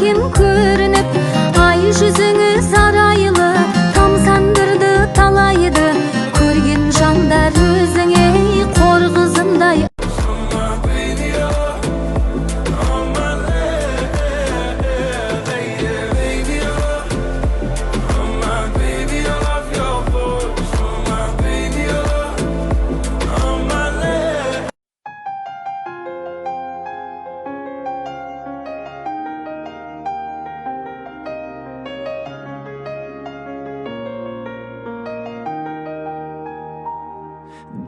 yüreğim körünüp, ay yüzüngü saraylı, tam sandırdı talaydı, körgen jandar özüňe korguzunday.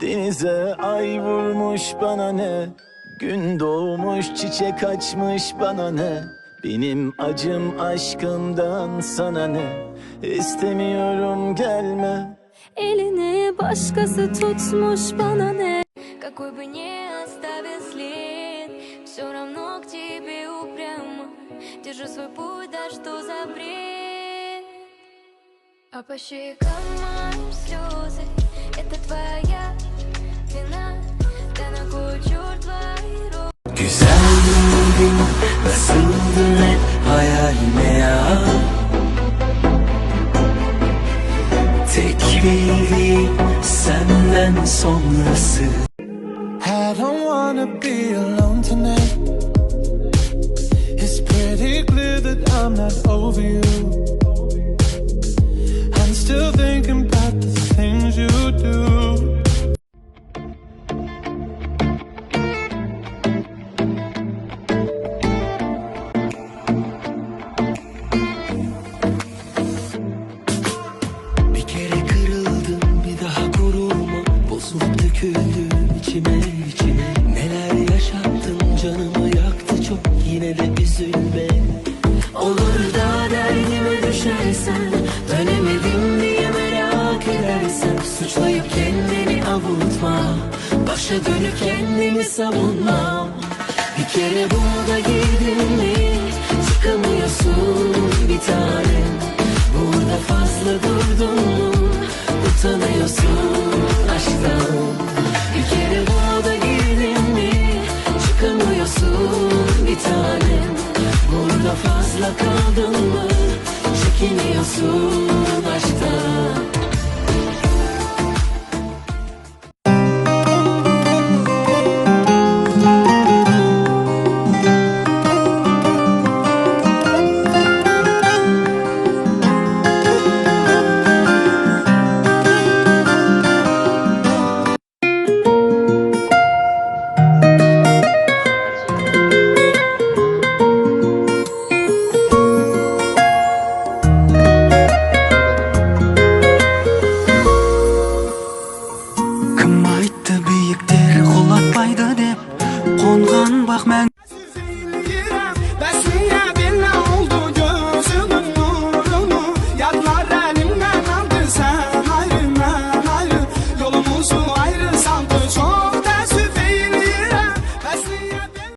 Denize ay vurmuş bana ne, gün doğmuş çiçek açmış bana ne, benim acım aşkımdan sana ne, istemiyorum gelme. Elini başkası tutmuş bana ne. Какой бы ни оставил след, все равно к тебе упрямо держу свой путь, да что за бред. А по щекам моим слезы, это твоя vina, tanık çortlar. Güzelliğin nasıldı hep hayalime ya, tek bildiğim senden sonrası. I don't wanna be alone tonight. It's pretty clear that I'm not over you. I'm still thinking about the things you do. Bir kere kırıldım, bir daha gururuma bozulup döküldüm içime. Neler yaşattın, canımı yaktı çok, yine de üzülme. Olur da derdime düşersen, dönemedim diye merak edersen, suçlayıp kendini avutma, başa dönüp kendini savunma. Bir kere burada girdin mi çıkamıyorsun bir tanem. Burada fazla durdun mu utanıyorsun aşktan. Bir kere burada girdin mi çıkamıyorsun bir tanem. Burada fazla kaldın mı çekiniyorsun aşktan.